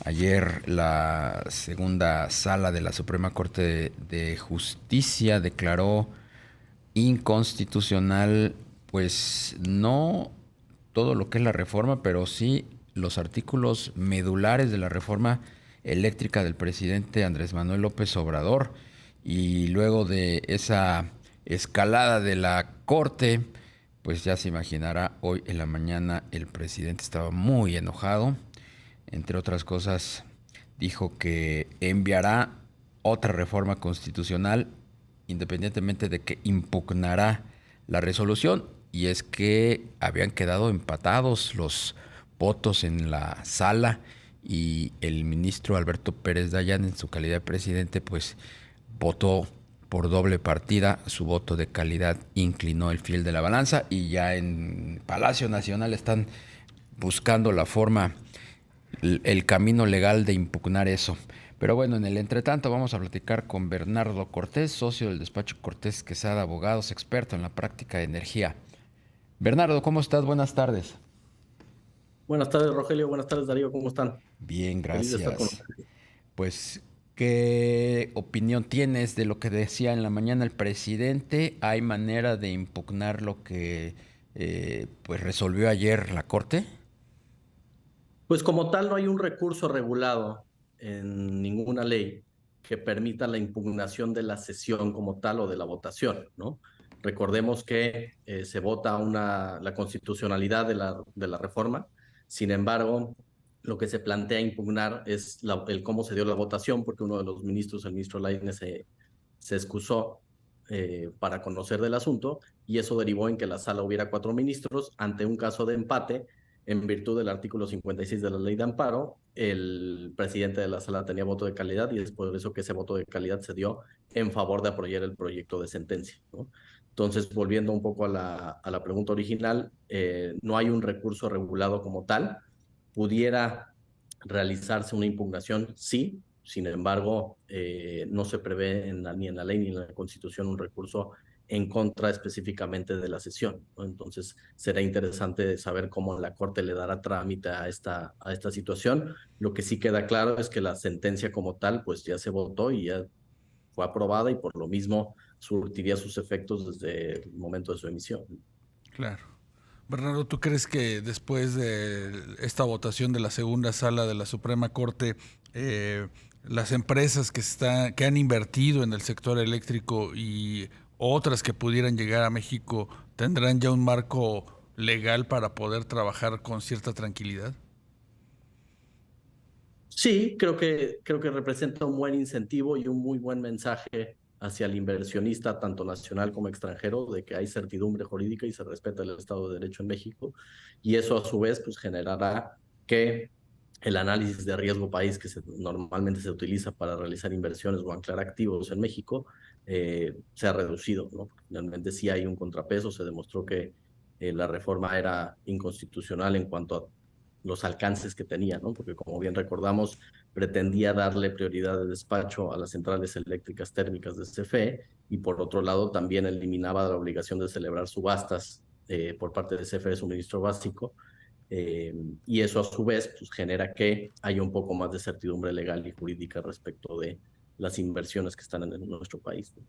Ayer la segunda sala de la Suprema Corte de Justicia declaró inconstitucional, pues no todo lo que es la reforma, pero sí los artículos medulares de la reforma eléctrica del presidente Andrés Manuel López Obrador. Y luego de esa escalada de la Corte, pues ya se imaginará, hoy en la mañana el presidente estaba muy enojado. Entre otras cosas, dijo que enviará otra reforma constitucional independientemente de que impugnará la resolución. Y es que habían quedado empatados los votos en la sala y el ministro Alberto Pérez Dayán, en su calidad de presidente, pues votó por doble partida. Su voto de calidad inclinó el fiel de la balanza y ya en Palacio Nacional están buscando la forma, el camino legal de impugnar eso. Pero bueno, en el entretanto vamos a platicar con Bernardo Cortés, socio del despacho Cortés Quesada Abogados, experto en la práctica de energía. Bernardo, ¿cómo estás? Buenas tardes. Buenas tardes, Rogelio. Buenas tardes, Darío. ¿Cómo están? Bien, Feliz de estar con gracias. ustedes. Pues, ¿qué opinión tienes de lo que decía en la mañana el presidente? ¿Hay manera de impugnar lo que pues resolvió ayer la Corte? Pues como tal, no hay un recurso regulado en ninguna ley que permita la impugnación de la sesión como tal o de la votación, ¿no? Recordemos que se vota la constitucionalidad de la reforma. Sin embargo, lo que se plantea impugnar es el cómo se dio la votación, porque uno de los ministros, el ministro Lainez, se excusó para conocer del asunto, y eso derivó en que la sala hubiera cuatro ministros ante un caso de empate. En virtud del artículo 56 de la ley de amparo, el presidente de la sala tenía voto de calidad y es por eso que ese voto de calidad se dio en favor de apoyar el proyecto de sentencia, ¿no? Entonces, volviendo un poco a la pregunta original, no hay un recurso regulado como tal. Pudiera realizarse una impugnación, sí. Sin embargo, no se prevé ni en la ley ni en la Constitución un recurso en contra específicamente de la sesión, ¿no? Entonces, será interesante saber cómo la Corte le dará trámite a esta situación. Lo que sí queda claro es que la sentencia como tal, pues ya se votó y ya fue aprobada, y por lo mismo surtiría sus efectos desde el momento de su emisión. Claro. Bernardo, ¿tú crees que después de esta votación de la segunda sala de la Suprema Corte, eh, las empresas que han invertido en el sector eléctrico y otras que pudieran llegar a México tendrán ya un marco legal para poder trabajar con cierta tranquilidad? Sí, creo que representa un buen incentivo y un muy buen mensaje hacia el inversionista, tanto nacional como extranjero, de que hay certidumbre jurídica y se respeta el Estado de Derecho en México. Y eso a su vez pues generará que el análisis de riesgo país normalmente se utiliza para realizar inversiones o anclar activos en México sea reducido, ¿no? Finalmente sí hay un contrapeso. Se demostró que la reforma era inconstitucional en cuanto a los alcances que tenía, ¿no? Porque como bien recordamos, pretendía darle prioridad de despacho a las centrales eléctricas térmicas de CFE, y por otro lado también eliminaba la obligación de celebrar subastas por parte de CFE, suministro básico, eh, y eso a su vez pues, genera que haya un poco más de certidumbre legal y jurídica respecto de las inversiones que están en nuestro país, ¿no?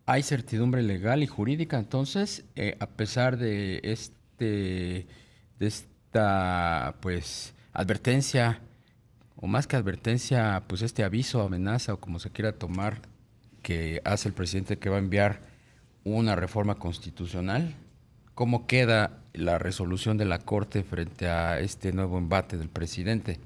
Hay certidumbre legal y jurídica, entonces, a pesar de esta, pues, advertencia, o más que advertencia, pues este aviso, amenaza, o como se quiera tomar, que hace el presidente, que va a enviar una reforma constitucional. ¿Cómo queda la resolución de la Corte frente a este nuevo embate del presidente?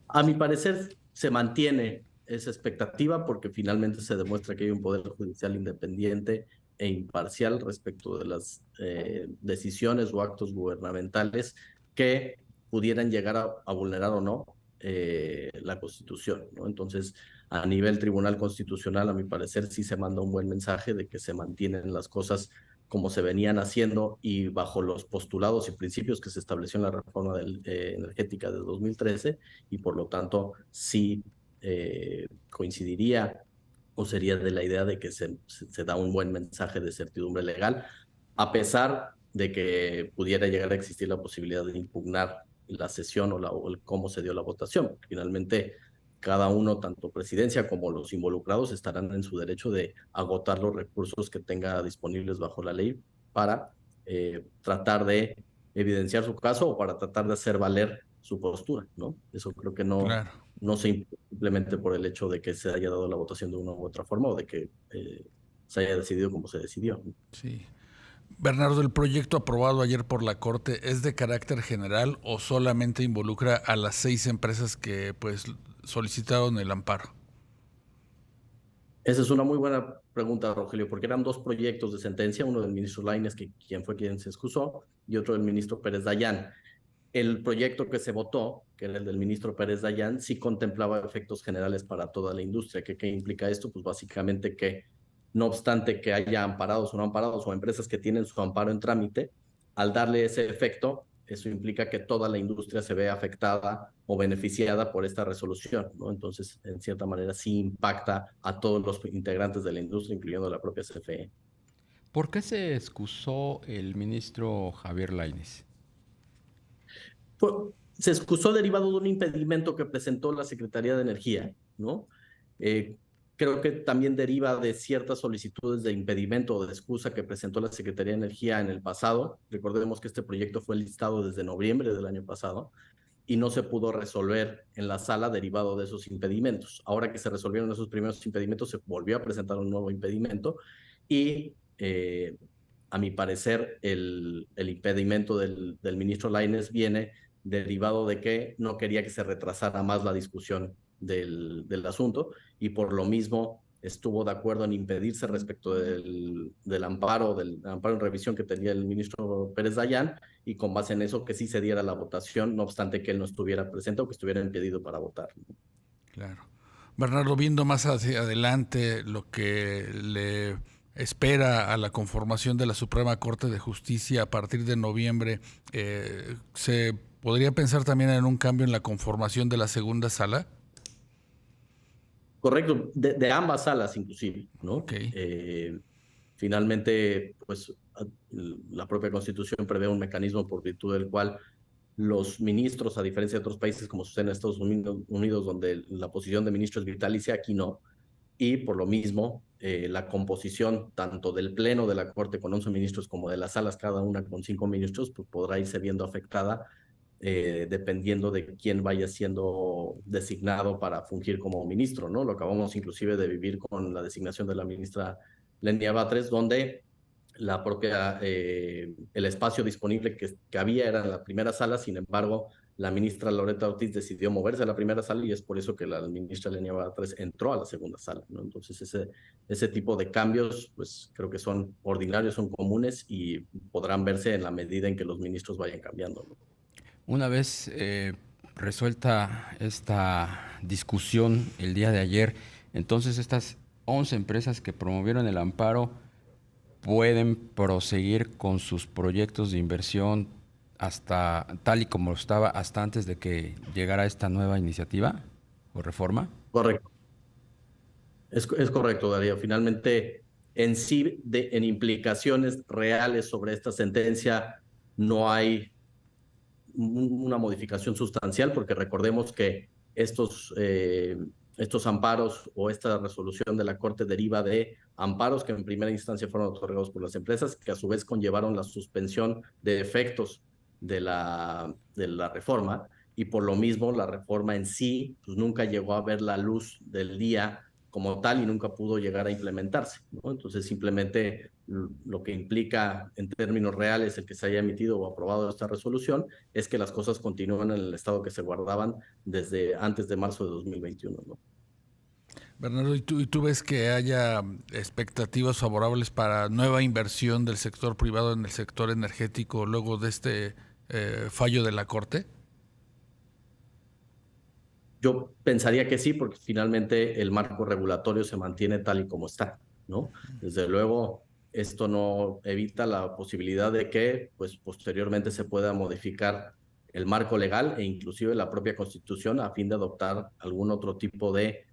A mi parecer, se mantiene esa expectativa porque finalmente se demuestra que hay un poder judicial independiente e imparcial respecto de las decisiones o actos gubernamentales que pudieran llegar a vulnerar o no la Constitución, ¿no? Entonces, a nivel Tribunal Constitucional, a mi parecer, sí se manda un buen mensaje de que se mantienen las cosas como se venían haciendo y bajo los postulados y principios que se estableció en la reforma energética de 2013, y por lo tanto sí coincidiría o sería de la idea de que se da un buen mensaje de certidumbre legal, a pesar de que pudiera llegar a existir la posibilidad de impugnar la sesión o el cómo se dio la votación. Finalmente, cada uno, tanto presidencia como los involucrados, estarán en su derecho de agotar los recursos que tenga disponibles bajo la ley para tratar de evidenciar su caso o para tratar de hacer valer su postura, ¿no? Eso creo que Claro. no se simplemente por el hecho de que se haya dado la votación de una u otra forma o de que se haya decidido como se decidió. Sí. Bernardo, ¿el proyecto aprobado ayer por la Corte es de carácter general o solamente involucra a las 6 empresas que pues solicitaron el amparo? Esa es una muy buena pregunta, Rogelio, porque eran dos proyectos de sentencia, uno del ministro Lainez, quien se excusó, y otro del ministro Pérez Dayán. El proyecto que se votó, que era el del ministro Pérez Dayán, sí contemplaba efectos generales para toda la industria. ¿Qué implica esto? Pues básicamente que no obstante que haya amparados o no amparados o empresas que tienen su amparo en trámite, al darle ese efecto, eso implica que toda la industria se ve afectada o beneficiada por esta resolución, ¿no? Entonces, en cierta manera, sí impacta a todos los integrantes de la industria, incluyendo la propia CFE. ¿Por qué se excusó el ministro Javier Lainez? Se excusó derivado de un impedimento que presentó la Secretaría de Energía, ¿no? Eh, Creo que también deriva de ciertas solicitudes de impedimento o de excusa que presentó la Secretaría de Energía en el pasado. Recordemos que este proyecto fue listado desde noviembre del año pasado y no se pudo resolver en la sala derivado de esos impedimentos. Ahora que se resolvieron esos primeros impedimentos, se volvió a presentar un nuevo impedimento y a mi parecer el impedimento del ministro Lainez viene derivado de que no quería que se retrasara más la discusión del asunto y por lo mismo estuvo de acuerdo en impedirse respecto del amparo en revisión que tenía el ministro Pérez Dayán y con base en eso que sí se diera la votación, no obstante que él no estuviera presente o que estuviera impedido para votar. Claro. Bernardo, viendo más hacia adelante lo que le espera a la conformación de la Suprema Corte de Justicia a partir de noviembre, ¿se podría pensar también en un cambio en la conformación de la segunda sala? Correcto, de ambas salas inclusive, ¿no? Okay. Finalmente, pues la propia Constitución prevé un mecanismo por virtud del cual los ministros, a diferencia de otros países como sucede en Estados Unidos, donde la posición de ministro es vitalicia, aquí no. Y por lo mismo, la composición tanto del Pleno de la Corte con 11 ministros como de las salas, cada una con 5 ministros, pues podrá irse viendo afectada dependiendo de quién vaya siendo designado para fungir como ministro, ¿no? Lo acabamos inclusive de vivir con la designación de la ministra Lenia Batres, donde la propia, el espacio disponible que había era en la primera sala, sin embargo, la ministra Loretta Ortiz decidió moverse a la primera sala y es por eso que la ministra Lenia Batres entró a la segunda sala, ¿no? Entonces, ese tipo de cambios, pues creo que son ordinarios, son comunes y podrán verse en la medida en que los ministros vayan cambiando, ¿no? Una vez resuelta esta discusión el día de ayer, entonces estas 11 empresas que promovieron el amparo pueden proseguir con sus proyectos de inversión hasta tal y como estaba hasta antes de que llegara esta nueva iniciativa o reforma. Correcto. Es correcto, Darío. Finalmente, en sí, en implicaciones reales sobre esta sentencia, no hay una modificación sustancial, porque recordemos que estos amparos o esta resolución de la Corte deriva de amparos que en primera instancia fueron otorgados por las empresas, que a su vez conllevaron la suspensión de efectos de la reforma, y por lo mismo la reforma en sí pues, nunca llegó a ver la luz del día como tal y nunca pudo llegar a implementarse, ¿no? Entonces simplemente lo que implica en términos reales el que se haya emitido o aprobado esta resolución es que las cosas continúan en el estado que se guardaban desde antes de marzo de 2021, ¿no? Bernardo, ¿y tú ves que haya expectativas favorables para nueva inversión del sector privado en el sector energético luego de este fallo de la Corte? Yo pensaría que sí, porque finalmente el marco regulatorio se mantiene tal y como está, ¿no? Desde luego, esto no evita la posibilidad de que, pues, posteriormente se pueda modificar el marco legal e inclusive la propia Constitución a fin de adoptar algún otro tipo de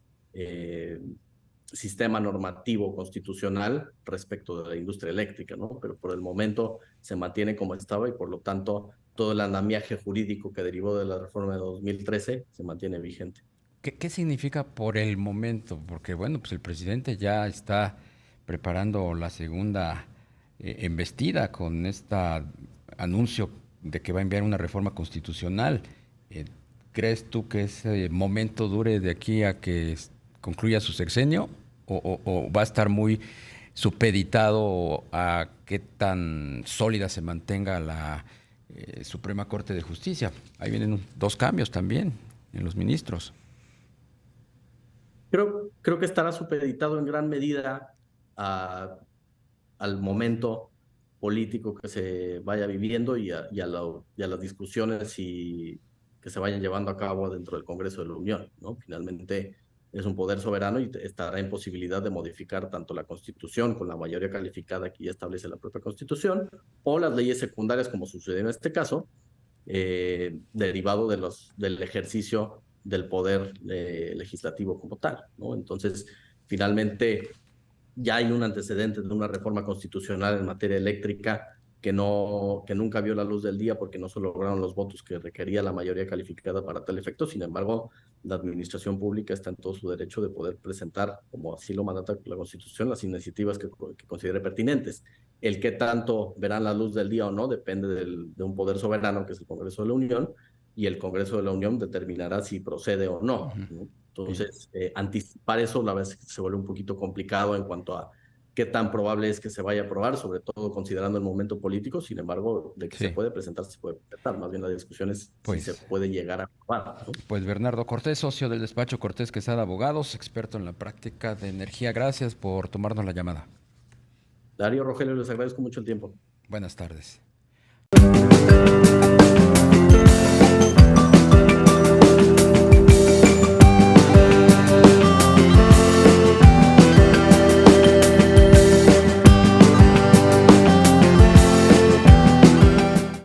sistema normativo constitucional respecto de la industria eléctrica, ¿no? Pero por el momento se mantiene como estaba y por lo tanto todo el andamiaje jurídico que derivó de la reforma de 2013 se mantiene vigente. ¿Qué significa por el momento? Porque bueno, pues el presidente ya está preparando la segunda embestida con este anuncio de que va a enviar una reforma constitucional. ¿Crees tú que ese momento dure de aquí a que concluya su sexenio o va a estar muy supeditado a qué tan sólida se mantenga la Suprema Corte de Justicia? Ahí vienen dos cambios también en los ministros. Creo que estará supeditado en gran medida al momento político que se vaya viviendo y a las discusiones que se vayan llevando a cabo dentro del Congreso de la Unión, ¿no? Finalmente es un poder soberano y estará en posibilidad de modificar tanto la Constitución con la mayoría calificada que ya establece la propia Constitución o las leyes secundarias como sucedió en este caso, derivado del ejercicio del poder legislativo como tal, ¿no? Entonces, finalmente ya hay un antecedente de una reforma constitucional en materia eléctrica que nunca vio la luz del día porque no se lograron los votos que requería la mayoría calificada para tal efecto. Sin embargo, la administración pública está en todo su derecho de poder presentar, como así lo mandata la Constitución, las iniciativas que considere pertinentes. El qué tanto verán la luz del día o no depende de un poder soberano, que es el Congreso de la Unión, y el Congreso de la Unión determinará si procede o no, ¿no? Entonces, anticipar eso la vez se vuelve un poquito complicado en cuanto a qué tan probable es que se vaya a aprobar, sobre todo considerando el momento político. Sin embargo, de que se puede presentar, se puede presentar. Más bien la discusión es si se puede llegar a aprobar, ¿no? Pues Bernardo Cortés, socio del despacho Cortés Quesada Abogados, experto en la práctica de energía. Gracias por tomarnos la llamada. Darío, Rogelio, les agradezco mucho el tiempo. Buenas tardes.